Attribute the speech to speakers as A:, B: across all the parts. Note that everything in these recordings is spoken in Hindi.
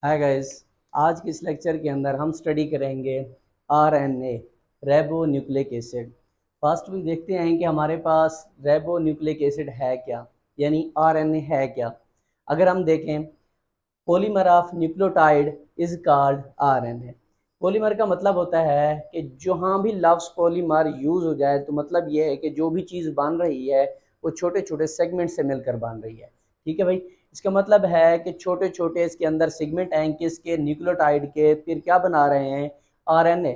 A: Hi guys. आज के इस लेक्चर के अंदर हम स्टडी करेंगे आरएनए, रेबो न्यूक्लिक एसिड। फर्स्ट भी देखते हैं कि हमारे पास रेबो न्यूक्लिक एसिड है क्या, यानी आरएनए है क्या। अगर हम देखें, polymer of nucleotide is called RNA. Polymer का मतलब होता है कि जहाँ भी लफ्ज़ पॉलीमर यूज़ हो जाए तो मतलब ये है कि जो भी चीज़ बन रही है वो छोटे छोटे सेगमेंट से मिलकर बन रही है। ठीक है भाई, इसका मतलब है कि छोटे छोटे इसके अंदर सेगमेंट हैं किसके, न्यूक्लियोटाइड के, फिर क्या बना रहे हैं, आरएनए।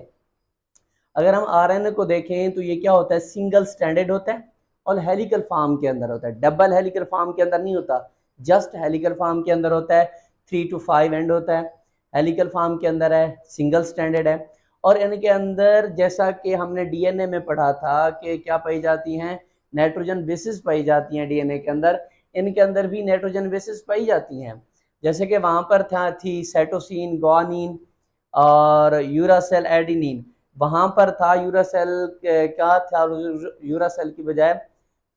A: अगर हम आरएनए को देखें तो ये क्या होता है, सिंगल स्टैंडर्ड होता है और हेलिकल फॉर्म के अंदर होता है, डबल हेलिकल फॉर्म के अंदर नहीं होता, जस्ट हेलिकल फॉर्म के अंदर होता है। 3 to 5 एंड होता है, हेलिकल फॉर्म के अंदर है, सिंगल स्टैंडर्ड है। और इनके अंदर जैसा कि हमने डीएनए में पढ़ा था कि क्या पाई जाती हैं, नाइट्रोजन बेसिस पाई जाती हैं डीएनए के अंदर। इनके अंदर भी नाइट्रोजन बेसिस पाई जाती हैं, जैसे कि वहां पर थी साइटोसिन, ग्वानिन और यूरासेल एडिनिन। वहां पर था यूरासेल, क्या था, यूरासेल की बजाय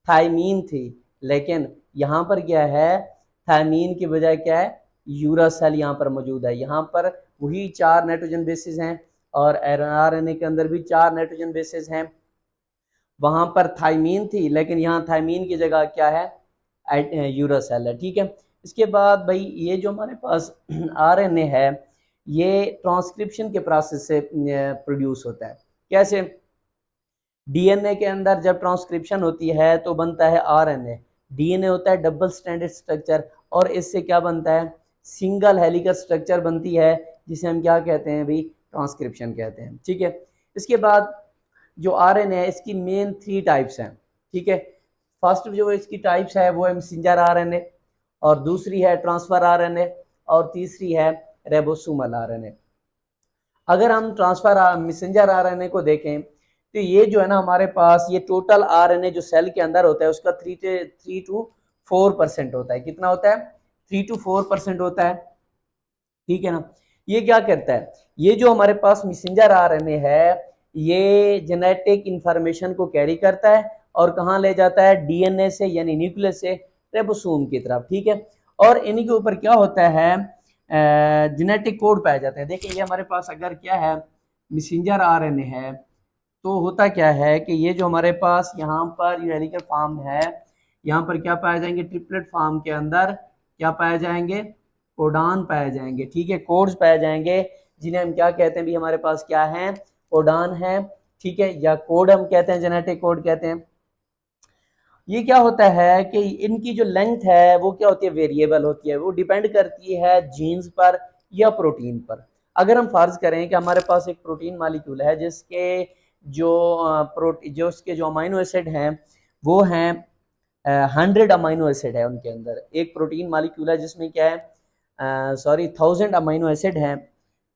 A: थाइमीन थी। लेकिन यहाँ पर क्या है, थाइमीन की बजाय क्या है, यूरासेल यहाँ पर मौजूद है। यहाँ पर वही 4 नाइट्रोजन बेसिस हैं और आरएनए के अंदर भी 4 नाइट्रोजन बेसिस हैं। वहां पर थाइमीन थी लेकिन यहाँ थाइमीन की जगह क्या है, यूरासेल है। ठीक है, इसके बाद भाई ये जो हमारे पास आरएनए है ये ट्रांसक्रिप्शन के प्रोसेस से प्रोड्यूस होता है। कैसे, डीएनए के अंदर जब ट्रांसक्रिप्शन होती है तो बनता है आरएनए। डीएनए होता है डबल स्टैंडर्ड स्ट्रक्चर और इससे क्या बनता है, सिंगल हेलिकल स्ट्रक्चर बनती है, जिसे हम क्या कहते हैं भाई, ट्रांसक्रिप्शन कहते हैं। ठीक है, इसके बाद जो आरएनए है इसकी मेन 3 टाइप्स हैं। ठीक है, फर्स्ट जो इसकी टाइप्स है वो है मैसेंजर आरएनए, और दूसरी है ट्रांसफर आरएनए, और तीसरी है रेबोसोमल आरएनए। अगर हम ट्रांसफर मैसेंजर आरएनए को देखें तो ये जो है ना हमारे पास, ये टोटल आरएनए जो सेल के अंदर होता है उसका 3 to 4% होता है। कितना होता है, 3 to 4% होता है। ठीक है ना, ये क्या करता है, ये जो हमारे पास मैसेंजर आरएनए है ये जेनेटिक इंफॉर्मेशन को कैरी करता है और कहाँ ले जाता है, डीएनए से यानी न्यूक्लियस से रिबोसोम की तरफ। ठीक है, और इन्हीं के ऊपर क्या होता है, जेनेटिक कोड पाए जाते हैं। देखिए ये हमारे पास अगर क्या है, मैसेंजर आरएनए है, तो होता क्या है कि ये जो हमारे पास यहाँ पर यूरेनिकल फॉर्म है, यहाँ पर क्या पाए जाएंगे, ट्रिपलेट फॉर्म के अंदर क्या पाए जाएंगे, कोडान पाए जाएंगे। ठीक है, कोड्स पाए जाएंगे जिन्हें हम क्या कहते हैं भी, हमारे पास क्या है, कोडान है। ठीक है, या कोड हम कहते हैं, जेनेटिक कोड कहते हैं। ये क्या होता है कि इनकी जो लेंथ है वो क्या होती है, वेरिएबल होती है, वो डिपेंड करती है जीन्स पर या प्रोटीन पर। अगर हम फर्ज करें कि हमारे पास एक प्रोटीन मालिक्यूल है जिसके जो प्रोटीन जो उसके जो अमाइनो एसिड हैं वो हैं 100 अमाइनो एसिड है उनके अंदर। एक प्रोटीन मालिक्यूल है जिसमें क्या है, सॉरी 1000 अमाइनो एसिड हैं।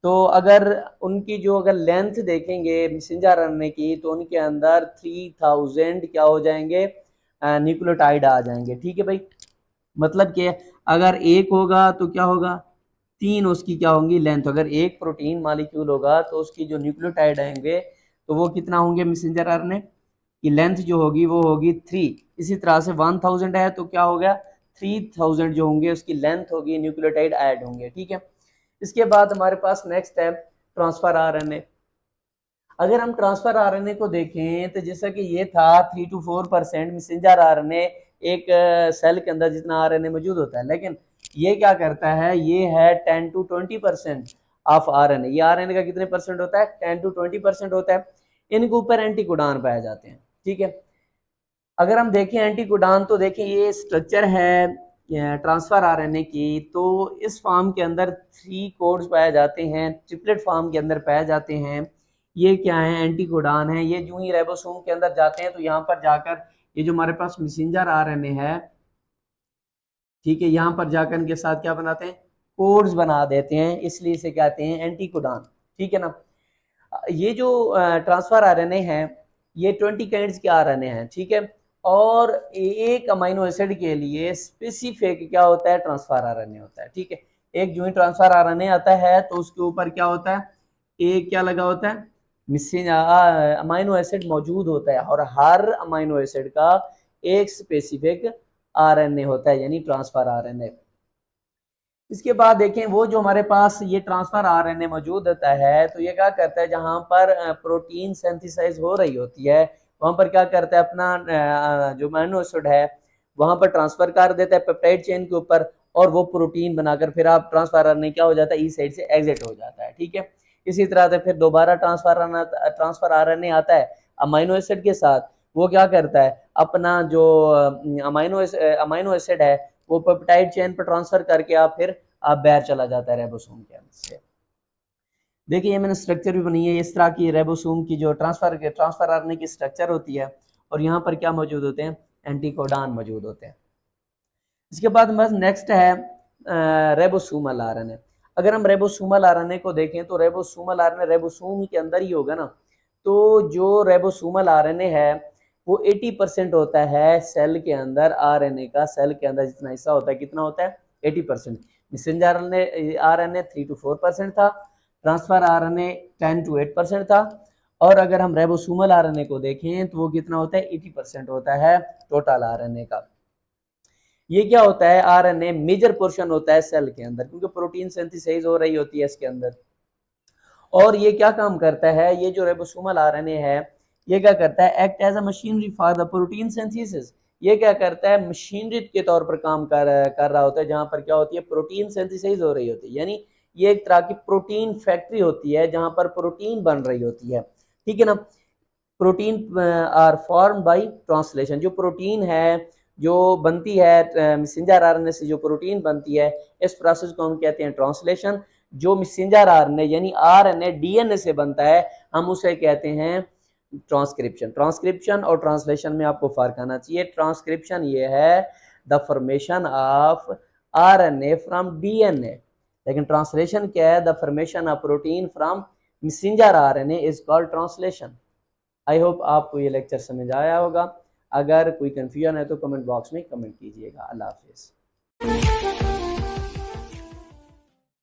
A: तो अगर उनकी जो अगर लेंथ देखेंगे मैसेंजर आरएनए की तो उनके अंदर 3000 क्या हो जाएंगे, न्यूक्लियोटाइड आ जाएंगे। ठीक है भाई, मतलब कि अगर एक होगा तो क्या होगा, 3 उसकी क्या होंगी, लेंथ। अगर एक प्रोटीन मालिक्यूल होगा तो उसकी जो न्यूक्लियोटाइड आएंगे तो वो कितना होंगे, मैसेंजर आरएनए की लेंथ जो होगी वो होगी 3। इसी तरह से 1000 है तो क्या हो गया, 3000 जो होंगे उसकी लेंथ होगी, न्यूक्लियोटाइड ऐड होंगे। ठीक है, इसके बाद हमारे पास नेक्स्ट है ट्रांसफर आरएनए। अगर हम ट्रांसफर आरएनए को देखें तो जैसा कि ये था 3 to 4% मैसेंजर आरएनए एक सेल के अंदर जितना आरएनए मौजूद होता है, लेकिन ये क्या करता है, ये है 10 to 20% ऑफ आरएनए। ये आरएनए का कितने परसेंट होता है, 10 to 20% होता है। इनके ऊपर एंटीकोडॉन पाए जाते हैं। ठीक है, अगर हम देखें एंटीकोडॉन तो देखें ये स्ट्रक्चर है ट्रांसफर आरएनए की, तो इस फॉर्म के अंदर 3 कोड्स पाए जाते हैं, ट्रिपलेट फॉर्म के अंदर पाए जाते हैं। ये क्या है, एंटीकोडॉन है। ये जो ही राइबोसोम के अंदर जाते हैं तो यहाँ पर जाकर ये जो हमारे पास मैसेंजर आरएनए है, ठीक है, यहाँ पर जाकर इनके साथ क्या बनाते हैं, कोड्स बना देते हैं, इसलिए इसे कहते हैं एंटीकोडॉन। ठीक है ना, ये जो ट्रांसफर आरएनए है ये 20 काइंड्स के आरएनए हैं। ठीक है, और एक अमाइनो एसिड के लिए स्पेसिफिक क्या होता है, ट्रांसफर आरएनए होता है। ठीक है, एक जो ही ट्रांसफर आरएनए आता है तो उसके ऊपर क्या होता है, एक क्या लगा होता है, मिसिंग अमाइनो एसिड मौजूद होता है, और हर अमाइनो एसिड का एक स्पेसिफिक आरएनए होता है, यानी ट्रांसफर आरएनए। इसके बाद देखें वो जो हमारे पास ये ट्रांसफर आरएनए मौजूद होता है, तो ये क्या करता है, जहां पर प्रोटीन सिंथेसाइज हो रही होती है वहां पर क्या करता है, अपना जो अमीनो एसिड है वहां पर ट्रांसफर कर देता है पेप्टाइड चेन के ऊपर, और वो प्रोटीन बनाकर फिर आप ट्रांसफर आरएनए क्या हो जाता है, ई साइड से एग्जिट हो जाता है। ठीक है, इसी तरह से फिर दोबारा ट्रांसफर आरएनए आता है अमीनो एसिड के साथ। वो क्या करता है, अपना जो अमीनो एसिड है वो पेप्टाइड चेन पर ट्रांसफर करके आप फिर आप बाहर चला जाता है रेबोसोम के अंदर से। देखिए ये मैंने स्ट्रक्चर भी बनी है, इस तरह की रेबोसोम की जो ट्रांसफर आरएनए की स्ट्रक्चर होती है, और यहाँ पर क्या मौजूद होते हैं, एंटीकोडान मौजूद होते हैं। इसके बाद बस नेक्स्ट है रेबोसोमल आरएनए। अगर हम रेबोसोमल आरएनए को देखें तो रेबोसोमल आरएनए रेबोसोम के अंदर ही होगा ना, तो जो रेबोसोमल आरएनए है वो 80% होता है सेल के अंदर आरएनए का, सेल के अंदर जितना हिस्सा होता है कितना होता है, 80%। मैसेंजर आरएनए 3 to 4% था, ट्रांसफर आरएनए 10 to 8% था, और अगर हम रेबोसोमल आरएनए को देखें तो वो कितना होता है, 80% होता है टोटल आरएनए का। ये क्या होता है, आरएनए मेजर पोर्शन होता है सेल के अंदर, क्योंकि प्रोटीन सिंथेसाइज हो रही होती है इसके अंदर। और ये क्या काम करता है, ये जो रेबोसोमल आरएनए है ये क्या करता है, act as a machinery for the protein synthesis. ये क्या करता है, मशीनरी के तौर पर काम कर रहा होता है, जहां पर क्या होती है, प्रोटीन सिंथेसाइज हो रही होती है। यानी ये एक तरह की प्रोटीन फैक्ट्री होती है जहां पर प्रोटीन बन रही होती है। ठीक है ना, protein are form by translation. जो प्रोटीन है जो बनती है मैसेंजर आरएनए से, जो प्रोटीन बनती है, इस प्रोसेस को हम कहते हैं ट्रांसलेशन। जो मैसेंजर आरएनए यानी आरएनए डीएनए से बनता है, हम उसे कहते हैं ट्रांसक्रिप्शन। ट्रांसक्रिप्शन और ट्रांसलेशन में आपको फर्क आना चाहिए। ट्रांसक्रिप्शन ये है the formation of RNA from DNA, लेकिन ट्रांसलेशन क्या है, the formation of protein from messenger RNA is called translation. I hope आपको ये लेक्चर समझ आया होगा। अगर कोई कंफ्यूजन है तो कमेंट बॉक्स में कमेंट कीजिएगा। अल्लाह हाफिज़।